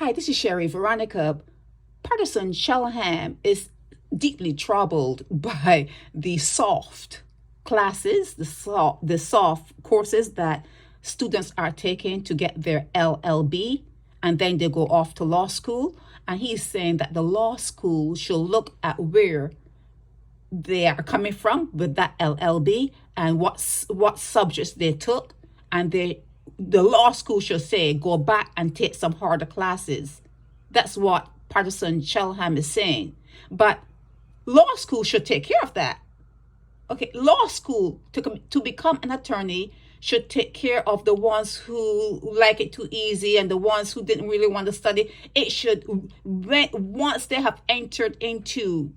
Hi, this is Sherry Veronica. Patterson Cheltenham is deeply troubled by the soft classes, the soft courses that students are taking to get their LLB, and then they go off to law school. And he's saying that the law school should look at where they are coming from with that LLB and what subjects they took, and the law school should say go back and take some harder classes. That's what Patterson Cheltenham is saying. But law school should take care of that. Okay, law school to become an attorney should take care of the ones who like it too easy and the ones who didn't really want to study. It should, once they have entered into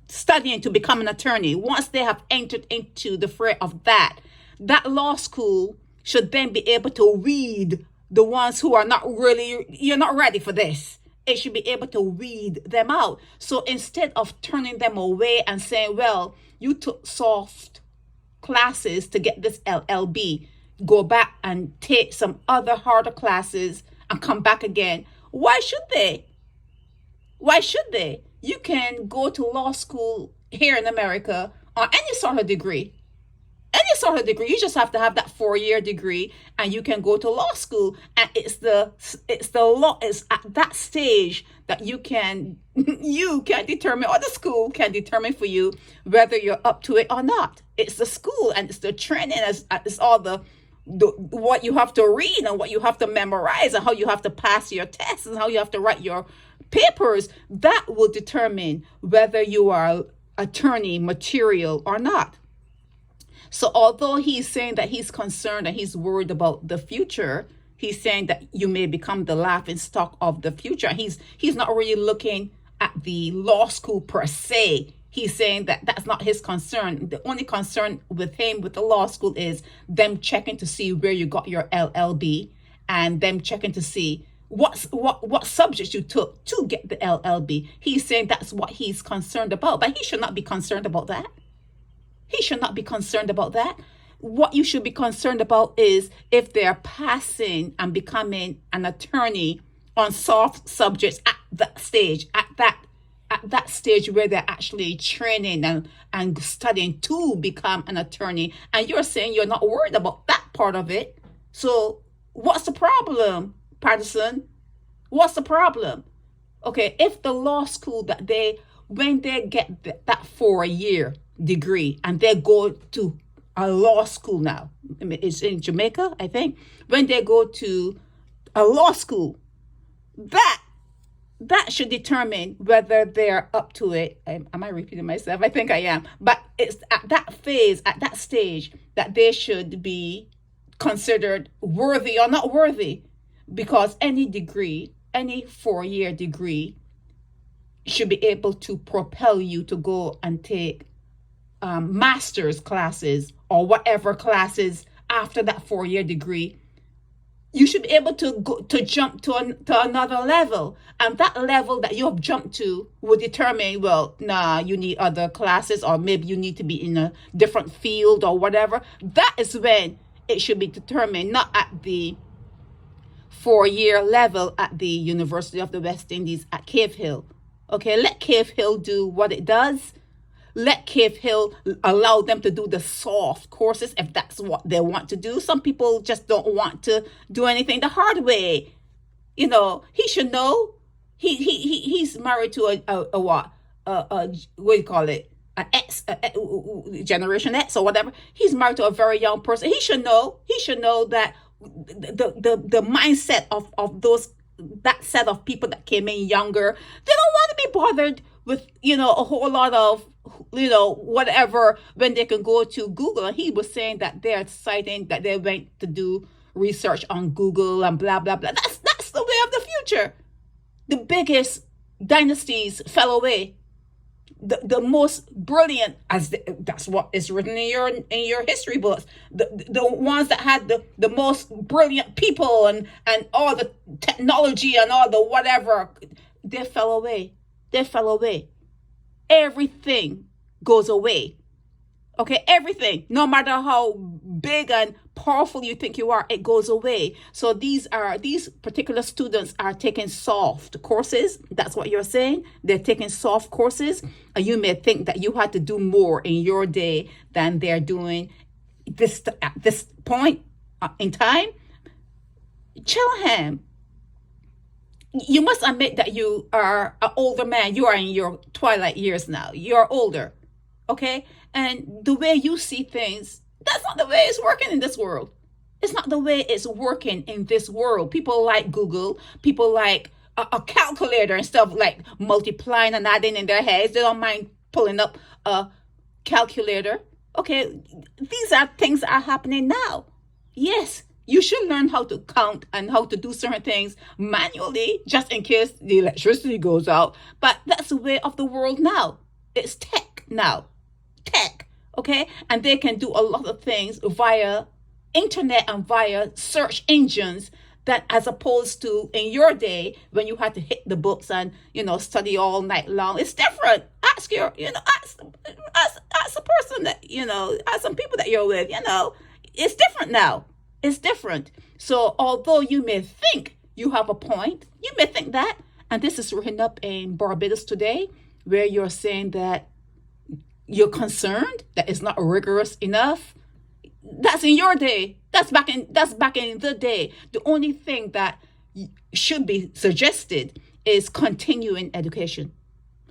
studying to become an attorney, once they have entered into the fray of that law school should then be able to weed the ones who are not really, you're not ready for this. It should be able to weed them out. So instead of turning them away and saying, well, you took soft classes to get this LLB, go back and take some other harder classes and come back again. Why should they? Why should they? You can go to law school here in America on any sort of degree. Any sort of degree. You just have to have that 4-year degree and you can go to law school. And it's at that stage that you can determine, or the school can determine for you whether you're up to it or not. It's the school and it's the training, it's all the what you have to read and what you have to memorize and how you have to pass your tests and how you have to write your papers. That will determine whether you are attorney material or not. So although he's saying that he's concerned and he's worried about the future, he's saying that you may become the laughing stock of the future. He's not really looking at the law school per se. He's saying that that's not his concern. The only concern with him with the law school is them checking to see where you got your LLB and them checking to see what subjects you took to get the LLB. He's saying that's what he's concerned about, but he should not be concerned about that. He should not be concerned about that. What you should be concerned about is if they're passing and becoming an attorney on soft subjects at that stage, at that stage where they're actually training and studying to become an attorney. And you're saying you're not worried about that part of it. So what's the problem, Patterson? What's the problem? Okay, if the law school when they get that 4-year degree and they go to a law school now, it's in Jamaica, I think, when they go to a law school, that should determine whether they're up to it. Am I repeating myself? I think I am. But it's at that phase, at that stage, that they should be considered worthy or not worthy, because any degree, any 4-year degree should be able to propel you to go and take master's classes or whatever classes after that 4-year degree. You should be able to jump to another level, and that level that you have jumped to will determine, well, you need other classes, or maybe you need to be in a different field or whatever. That is when it should be determined, not at the 4-year level at the University of the West Indies at Cave Hill. Okay, let Cave Hill do what it does. Let Cave Hill allow them to do the soft courses if that's what they want to do. Some people just don't want to do anything the hard way. You know, he should know. He's married to what do you call it? Generation X or whatever. He's married to a very young person. He should know. He should know that the mindset of that set of people that came in younger, they don't want to be bothered with, a whole lot of, whatever, when they can go to Google. And he was saying that they're citing that they went to do research on Google and blah, blah, blah. That's the way of the future. The biggest dynasties fell away. The most brilliant, that's what is written in your history books. The ones that had the most brilliant people and all the technology and all the whatever, they fell away. They fell away. Everything goes away. Okay, everything, no matter how big and powerful you think you are, it goes away. So these particular students are taking soft courses. That's what you're saying. They're taking soft courses, and you may think that you had to do more in your day than they're doing this at this point in time. Cheltenham, you must admit that you are an older man. You are in your twilight years now. You're older, okay? And the way you see things, that's not the way it's working in this world. It's not the way it's working in this world. People like Google. People like a calculator and stuff, like multiplying and adding in their heads. They don't mind pulling up a calculator. Okay, these are things that are happening now. Yes, you should learn how to count and how to do certain things manually, just in case the electricity goes out. But that's the way of the world now. It's tech now. Tech, okay? And they can do a lot of things via internet and via search engines, that as opposed to in your day when you had to hit the books and, study all night long. It's different. Ask ask the person that, ask some people that you're with, it's different now. It's different. So although you may think you have a point, you may think that, and this is written up in Barbados today, where you're saying that you're concerned that it's not rigorous enough. That's in your day. That's back in the day. The only thing that should be suggested is continuing education.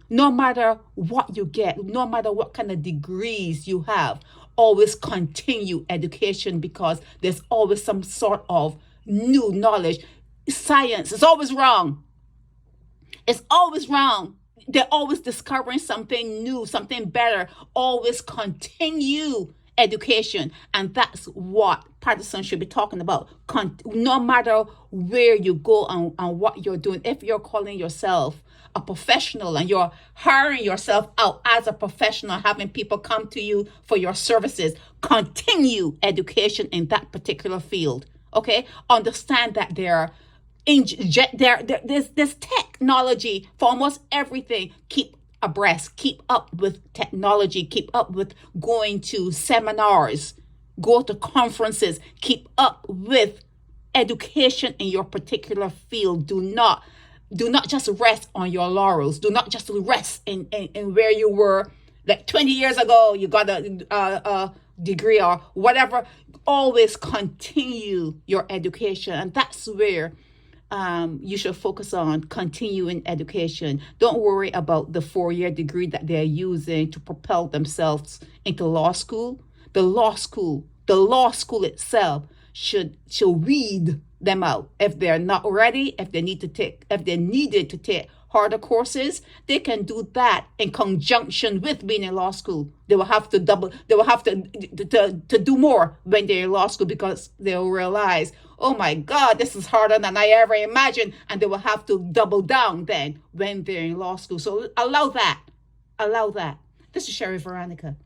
No matter what you get, no matter what kind of degrees you have, always continue education, because there's always some sort of new knowledge. Science is always wrong. It's always wrong. They're always discovering something new, something better. Always continue education. And that's what Patterson should be talking about. No matter where you go and what you're doing, if you're calling yourself a professional and you're hiring yourself out as a professional, having people come to you for your services, continue education in that particular field. Okay? Understand that there's technology for almost everything. Keep abreast, keep up with technology, keep up with going to seminars, go to conferences, keep up with education in your particular field. Do not just rest on your laurels. Do not just rest in where you were like 20 years ago. You got a degree or whatever. Always continue your education, and that's where you should focus on continuing education. Don't worry about the 4-year degree that they're using to propel themselves into law school. The law school itself should weed them out. If they're not ready, if they needed to take harder courses, they can do that in conjunction with being in law school. They will have to do more when they're in law school, because they'll realize, oh my God, this is harder than I ever imagined. And they will have to double down then when they're in law school. So allow that. This is Sherry Veronica.